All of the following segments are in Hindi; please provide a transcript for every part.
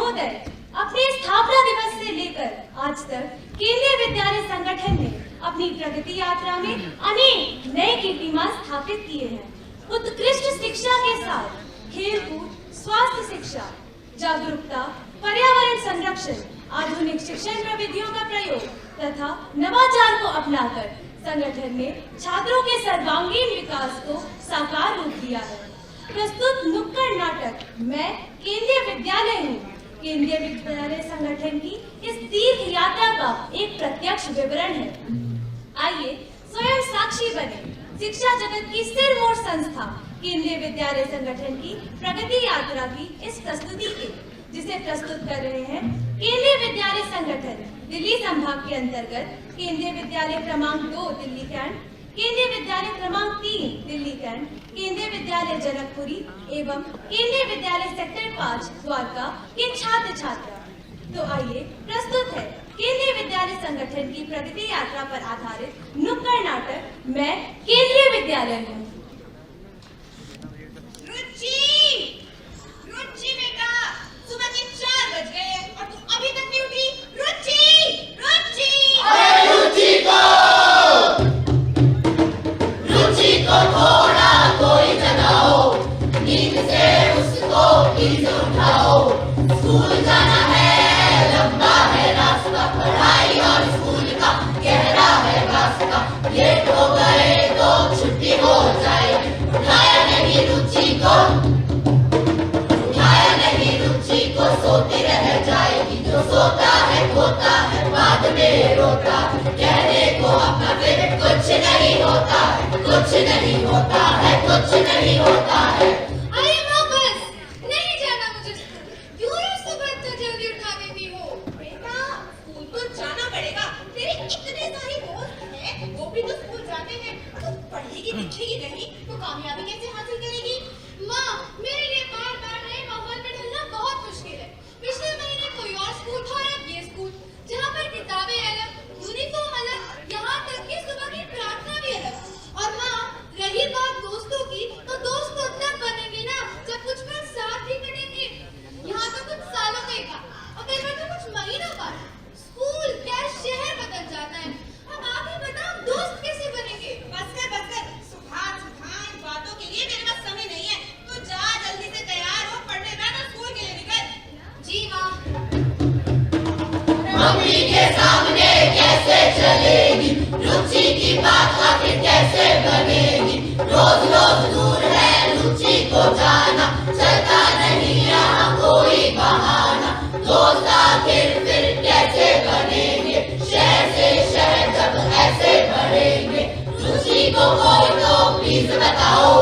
महोदय, अपने स्थापना दिवस से लेकर आज तक केंद्रीय विद्यालय संगठन ने अपनी प्रगति यात्रा में अनेक नए कीर्तिमान स्थापित किए हैं। उत्कृष्ट शिक्षा के साथ खेलकूद, स्वास्थ्य शिक्षा, जागरूकता, पर्यावरण संरक्षण, आधुनिक शिक्षण प्रविधियों का प्रयोग तथा नवाचार को अपनाकर संगठन ने छात्रों के सर्वांगीण विकास को साकार रूप दिया है। प्रस्तुत नुक्कड़ नाटक मैं केंद्रीय विद्यालय हूँ केंद्रीय विद्यालय संगठन की इस तीर्थ यात्रा का एक प्रत्यक्ष विवरण है। आइए स्वयं साक्षी बने शिक्षा जगत की सिरमौर संस्था केंद्रीय विद्यालय संगठन की प्रगति यात्रा की इस प्रस्तुति के, जिसे प्रस्तुत कर रहे हैं केंद्रीय विद्यालय संगठन दिल्ली संभाग के अंतर्गत केंद्रीय विद्यालय क्रमांक 2 दिल्ली कैंट, केंद्रीय विद्यालय क्रमांक 3 दिल्ली कैंट, केंद्रीय विद्यालय जनकपुरी एवं केंद्रीय विद्यालय सेक्टर 5 द्वारका के छात्र छात्रा। तो आइए प्रस्तुत है केंद्रीय विद्यालय संगठन की प्रगति यात्रा पर आधारित नुक्कड़ नाटक मैं केंद्रीय विद्यालय हूँ। रुचि बेटा, सुबह के 4 बज गए और तुम अभी तक नहीं उठी। रुचि, रुचि को थोड़ा कोई जगाओ, नींद से उसको प्लीज उठाओ। स्कूल जाना है, लंबा है रास्ता, पढ़ाई और स्कूल का गहरा है रास्ता। लेट हो गए तो छुट्टी हो जाएगी। उठाया नहीं रुचि को, उठाया नहीं रुचि को, सोती रह जाएगी। जो सोता है खोता है, बाद में रोता। कहने को अपना फिर कुछ नहीं होता है, कुछ नहीं होता है, कुछ नहीं होता है। अरे माँ बस, नहीं जाना मुझे स्कूल। क्यों रोज सुबह इतना जल्दी उठा देती हो? बेटा, स्कूल तो जाना पड़ेगा। तेरे इतने सारे दोस्त हैं, वो भी तो स्कूल जाते हैं। तू पढ़ेगी लिखेगी नहीं तो कामयाबी कैसे हासिल करेगी? माँ, मेरे लिए बार-बार नए माहौल में ढलना बहुत मुश्किल है। पिछले महीने कोई और स्कूल था और अब ये स्कूल, जहाँ पर किताबें अलग, यूनिफॉर्म अलग, यहाँ तक कि सुबह की प्रार्थना भी अलग। और माँ, रही बात दोस्तों की, तो दोस्त तो तब बनेंगे ना जब कुछ पल साथ भी कटेंगे। यहाँ तो कुछ सालों का ही था और कई बार तो कुछ महीनों का। स्कूल क्या शहर बदल जाता है। अब आप ही बताओ, दोस्त कैसे बनेंगे? बस कर सुभाष इन बातों के लिए मेरे पास समय नहीं है। तो जा जल्दी से तैयार हो, पढ़ने बैठ और स्कूल के लिए निकल। जी माँ। मम्मी के सामने कैसे चलेगी, रुचि की बात आखिर कैसे बनेगी। रोज रोज दूर है रुचि को जाना, चलता नहीं यहाँ कोई बहाना। दोस्त आखिर फिर कैसे बनेंगे, शहर से शहर जब ऐसे बढ़ेंगे। रुचि को कोई तो प्लीज बताओ,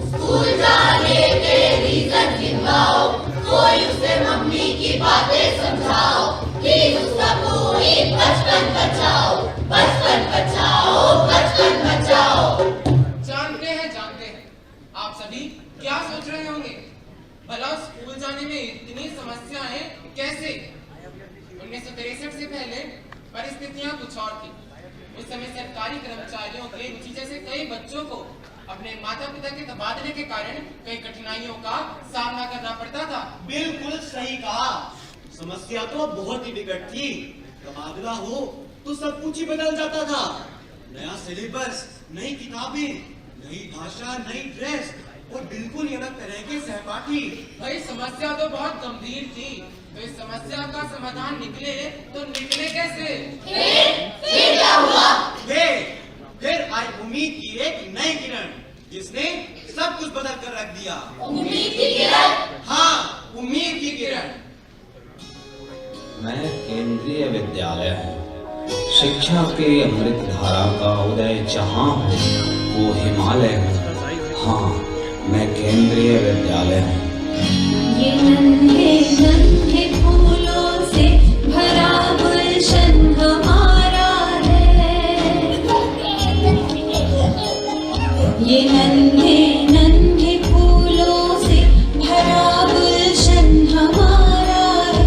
स्कूल जाने के रीजन गिनवाओ। कोई उसे मम्मी की बातें समझाओ, प्लीज उसका कोई बचपन बचाओ, बचपन बचाओ, बचपन बचाओ। जानते हैं आप सभी क्या सोच रहे होंगे। भला स्कूल जाने में इतनी समस्याएं कैसे? 1963 से पहले परिस्थितियां कुछ और थी। उस समय सरकारी कर्मचारियों के रुचि जैसे कई बच्चों को अपने माता पिता के तबादले के कारण कई कठिनाइयों का सामना करना पड़ता था। बिल्कुल सही कहा। समस्या तो बहुत ही विकट थी। तबादला हो तो सब कुछ ही बदल जाता था। नया सिलेबस, नई किताबें, नई भाषा, नई ड्रेस और बिल्कुल अलग तरह के सहपाठी। भाई समस्या तो बहुत गंभीर थी। तो इस समस्या का समाधान निकले तो निकले कैसे? फिर क्या हुआ? फिर आई उम्मीद की एक नई किरण, जिसने सब कुछ बदल कर रख दिया। उम्मीद की किरण? हाँ, उम्मीद की किरण। मैं केंद्रीय विद्यालय हूँ। शिक्षा के अमृत धारा का उदय जहाँ हो वो हिमालय हो। हाँ, मैं केंद्रीय विद्यालय हूँ। ये नन्हे नन्हे फूलों से भरा गुलशन हमारा है। ये नन्हे नन्हे फूलों से भरा गुलशन हमारा है।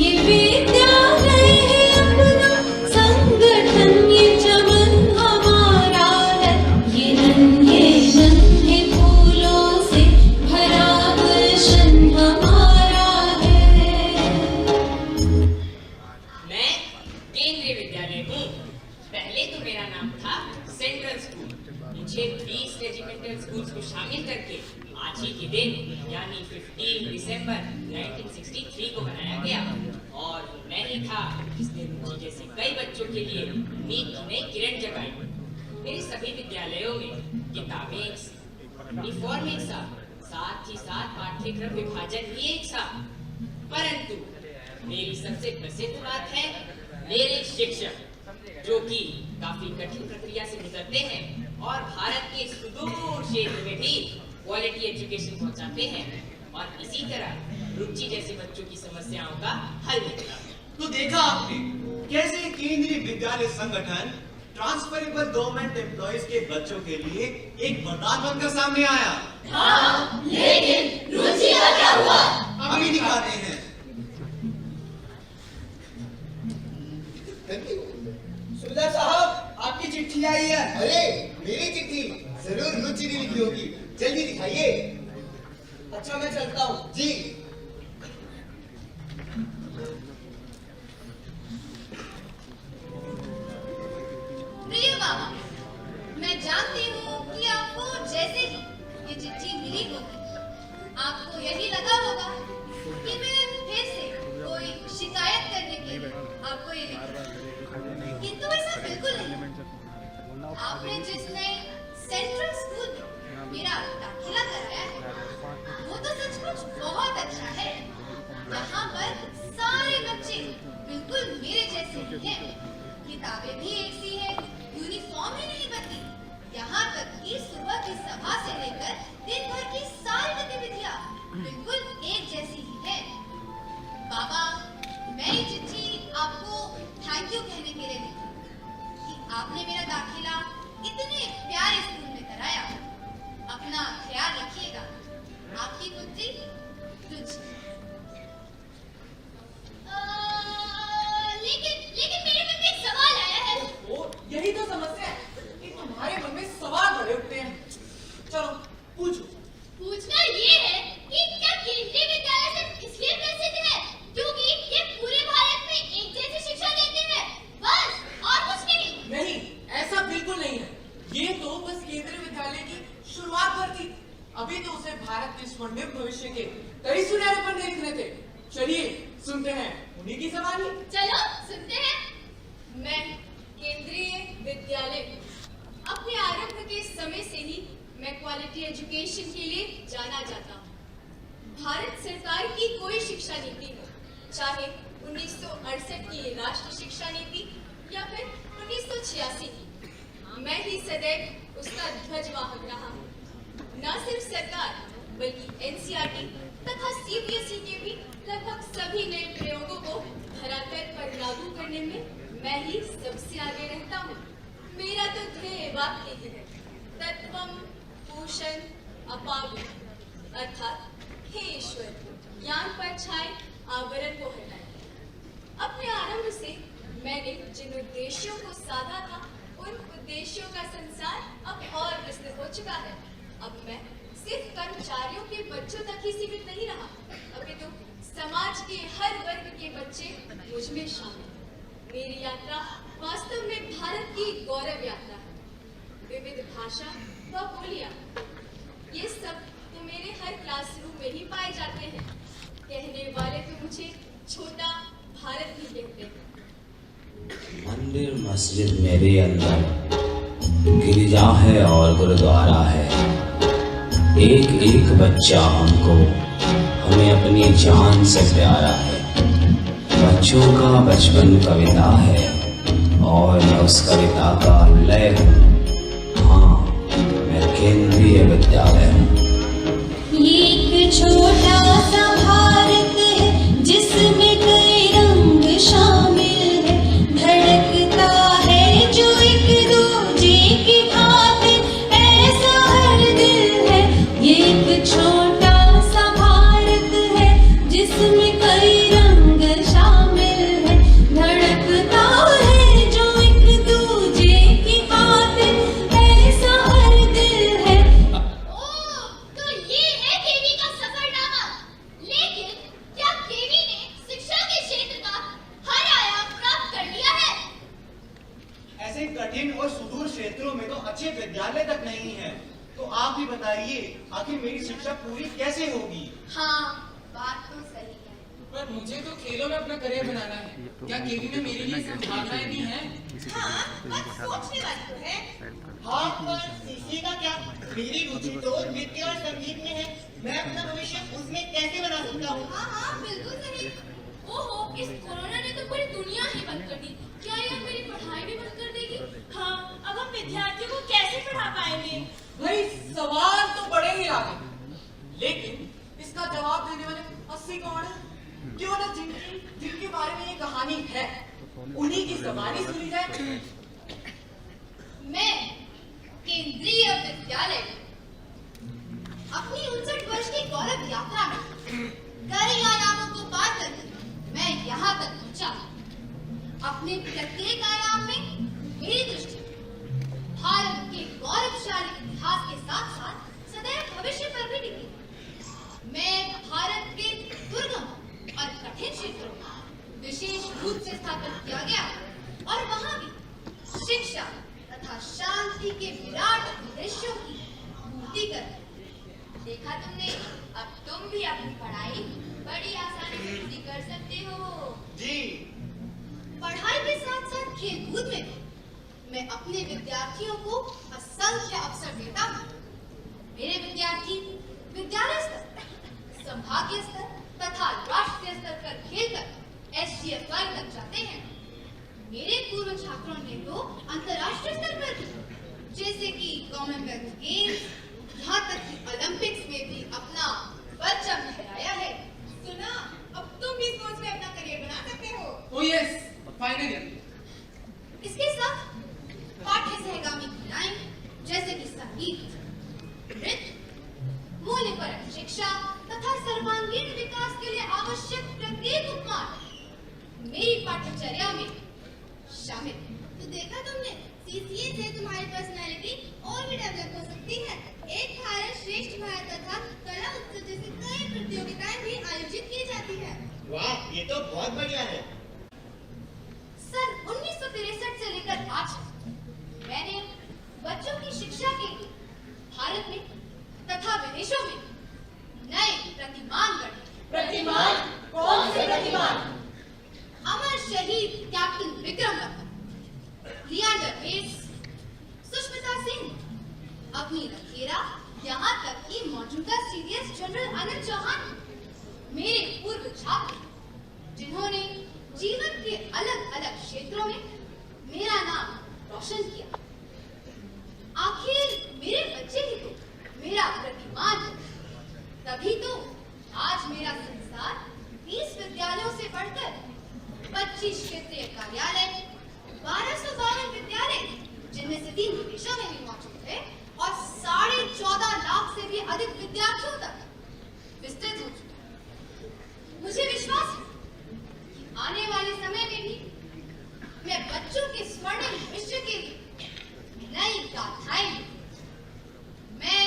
ये विद्यालय है अपना संगठन, ये चमन हमारा है। ये नन्हे नन्हे फूलों से भरा गुलशन हमारा है। के लिए उम्मीद में किरण जगाई। मेरे सभी विद्यालयों में किताबें एक सी, यूनिफॉर्म एक सा, साथ ही साथ पाठ्यक्रम विभाजन भी एक सा। परंतु मेरी सबसे प्रसिद्ध बात है मेरे शिक्षक, जो कि काफी कठिन प्रक्रिया से गुजरते हैं और भारत के सुदूर क्षेत्र में भी क्वालिटी एजुकेशन पहुंचाते हैं और इसी तरह रुचि जैसे बच्चों की समस्याओं का हल निकला। तो देखा आपने कैसे केंद्रीय विद्यालय संगठन ट्रांसफरेबल गवर्नमेंट एम्प्लॉइज के बच्चों के लिए एक वरदान बनकर सामने आया। हाँ, लेकिन रुचि का क्या हुआ? अभी दिखाते हैं। सुबेदार साहब, आपकी चिट्ठी आई है। अरे मेरी चिट्ठी जरूर रुचि ने लिखी होगी, जल्दी दिखाइए। अच्छा, मैं चलता हूँ। जी। प्रिय बाबा, मैं जानती हूँ कि आपको जैसे ही ये चिट्ठी मिली होगी, आपको यही लगा होगा कि मैं फिर से कोई शिकायत करने के लिए आपको ये लिखी। किंतु ऐसा बिल्कुल नहीं। आपने जिस नए सेंट्रल स्कूल में मेरा दाखिला कराया है, वो तो सचमुच बहुत अच्छा है। यहाँ पर सारे बच्चे बिल्कुल मेरे जैसे ही हैं। किताबें भी एक सी है, यूनिफॉर्म ही नहीं बदली। यहाँ तक कि सुबह की सभा से लेकर दिन भर की सारी गतिविधियाँ बिल्कुल एक जैसी ही है। बाबा, मैं ये चिट्ठी आपको थैंक यू कहने के लिए लिखी कि आपने मेरा दाखिला इतने प्यारे स्कूल में कराया। अपना ख्याल रखिएगा। आपकी पुत्री रुचि। लेकिन मेरे मन में एक सवाल आया है। ओ, यही तो समस्या है कि तुम्हारे मन में सवाल बड़े उठते हैं। चलो पूछो। पूछना ये है कि क्या केंद्रीय विद्यालय सिर्फ इसलिए प्रसिद्ध है क्योंकि ये पूरे भारत में एक जैसी शिक्षा देते हैं, बस, और कुछ नहीं? नहीं, ऐसा बिल्कुल नहीं है। ये तो बस केंद्रीय विद्यालय की शुरुआत पर थी। अभी तो उसे भारत के स्वर्णिम भविष्य के कई सुनहरे पन्ने लिखने थे। चलिए सुनते हैं उन्हीं की जबानी। चलो सुनते हैं। मैं केंद्रीय विद्यालय अपने आरंभ के समय से ही मैं क्वालिटी एजुकेशन के लिए जाना जाता हूँ। भारत सरकार की कोई शिक्षा नीति हो, चाहे 1968 की राष्ट्रीय शिक्षा नीति या फिर 1986 की, मैं ही सदैव उसका ध्वजवाहक रहा हूँ। न सिर्फ सरकार बल्कि एनसीईआरटी तथा सीबीएसई के भी लगभग सभी नए प्रयोगों को धरातल पर लागू करने में मैं ही सबसे आगे रहता हूँ। मेरा तो ध्येय वाक्य ही है, तत्वम पोषण अपावि, अर्थात हे ईश्वर, ज्ञान पर छाए आवरण को हटाए। अपने आरंभ से मैंने जिन उद्देश्यों को साधा था, उन उद्देश्यों का संसार अब और विस्तृत हो चुका है। अब मैं सिर्फ कर्मचारियों के बच्चों तक ही सीमित नहीं रहा, अभी तो समाज के हर वर्ग के बच्चे मुझ में शामिल हैं। मेरी यात्रा वास्तव में भारत की गौरव यात्रा है। विविध भाषा व बोलियां, ये सब तो मेरे हर क्लासरूम में ही पाए जाते हैं। कहने वाले तो मुझे छोटा भारत ही कहते हैं। मंदिर मस्जिद मेरे अंदर गिरजा है और गुरुद्वारा है। एक एक बच्चा हमें अपनी जान से प्यारा है। बच्चों का बचपन कविता है और मैं उस कविता का लय हूँ। हाँ, मैं केंद्रीय विद्यालय हूँ। एक छोटा सा भारत है जिसमें कई रंग शामिल है, धड़कता है जो एक दूजे की खातिर, ऐसा हर दिल है। ये एक छोटा सा भारत है जिसमें कई रंग शामिल है, धड़कता है जो एक दूजे की खातिर, ऐसा हर दिल है। तो ये है केवी का सफरनामा। लेकिन क्या केवी ने शिक्षा के क्षेत्र का हर आयाम प्राप्त कर लिया है? ऐसे कठिन और सुदूर क्षेत्रों में तो अच्छे विद्यालय तक नहीं है। तो आप ही बताइए, आखिर मेरी शिक्षा पूरी कैसे होगी? हाँ, बात तो सही है। पर मुझे तो खेलों में अपना करियर बनाना है। क्या केवी में मेरे लिए संभावनाएं भी हैं? हाँ, बात सोचने वाली तो है। हाँ, पर सीसी का क्या? मेरी रुचि तो नृत्य और संगीत में है। मैं अपना भविष्य उसमें कैसे बना सकता हूँ? हाँ हाँ, बिल्कुल सही। ओहो, इस कोरोना ने तो पूरी दुनिया ही बंद कर दी। क्या यह मेरी पढ़ाई भी बंद कर देगी? हाँ, अब हम विद्यार्थियों को कैसे पढ़ा पाएंगे? भाई सवाल तो बड़े ही आ गए, लेकिन इसका जवाब देने वाले अस्सी कौन है? क्यों ना जिनके बारे में ये कहानी है उन्हीं की जबानी सुनी जाए। मैं केंद्रीय विद्यालय अपनी 59 वर्ष की गौरव यात्रा में कई आयामों को पार करके मैं यहाँ तक पहुँचा। अपने प्रत्येक आयाम में मेरी दृष्टि भारत के गौरवशाली इतिहास के साथ साथ सदैव भविष्य पर भी टिकी। मैं भारत के दुर्गम और कठिन क्षेत्रों में विशेष रूप से स्थापित किया गया और वहाँ भी शिक्षा तथा शांति के विराट दृश्यों की पूर्ति कर देखा तुमने। अब तुम भी अपनी पढ़ाई बड़ी आसानी से पूरी कर सकते हो। जी। पढ़ाई के साथ साथ खेलकूद में मैं अपने विद्यार्थियों को असंख्य अवसर देता हूँ। मेरे विद्यार्थी विद्यालय स्तर, संभागीय स्तर तथा राष्ट्रीय स्तर पर खेलकर SGFI तक जाते हैं। मेरे पूर्व छात्रों ने तो अंतर्राष्ट्रीय स्तर पर भी, जैसे कि कॉमनवेल्थ गेम्स, यहाँ तक कि ओलंपिक्स में भी अपना परचम लहराया है। सुना, अब तुम भी स्पोर्ट्स में अपना करियर बना सकते हो। Oh yes, finally. इसके साथ पाठ्य सहगामी क्रियाएं जैसे कि संगीत, नृत्य, मूल्यपरक शिक्षा तथा सर्वांगीण विकास के लिए आवश्यक प्रत्येक उपमान मेरी पाठ्यचर्या में शामिल। तो देखा तुमने, सीसीए से तुम्हारी पर्सनालिटी और भी डेवलप हो सकती है। एक भारत श्रेष्ठ भारत तथा कला उत्सव जैसी कई प्रतियोगिताएं भी आयोजित की जाती है। वाह, ये तो बहुत बढ़िया है। सन 1963 से लेकर आज मैंने बच्चों की शिक्षा के लिए भारत में तथा विदेशों में नए प्रतिमान गढ़े। प्रतिमान? कौन से प्रतिमान? अमर शहीद कैप्टन विक्रम बत्रा, लियांडर पेस, सुष्मिता सेन, अपनी रखेरा, यहाँ तक कि मौजूदा सीडीएस जनरल आनंद चौहान मेरे पूर्व छात्र, जिन्होंने जीवन के अलग अलग क्षेत्रों में मेरा नाम रोशन किया। आखिर मेरे बच्चे ही तो मेरा प्रतिमान है। तभी तो आज मेरा संसार 20 विद्यालयों से बढ़कर 25 क्षेत्रीय कार्यालय, 1252 विद्यालय जिनमें से 3 विदेशों में भी मौजूद है और 14.5 लाख से भी अधिक विद्यार्थियों तक विस्तृत हो चुका है। मुझे विश्वास है कि आने वाले समय में भी मैं बच्चों के स्वर्णिम भविष्य के लिए नई गाथाएं लिखूंगी। मैं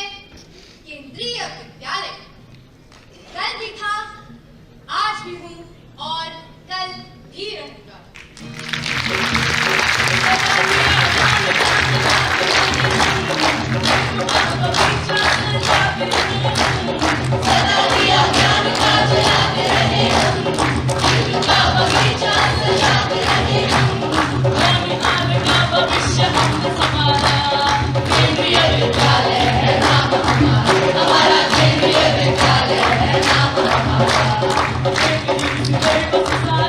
केंद्रीय विद्यालय कल भी था, आज भी हूँ और कल भी रहूंगा। हमारा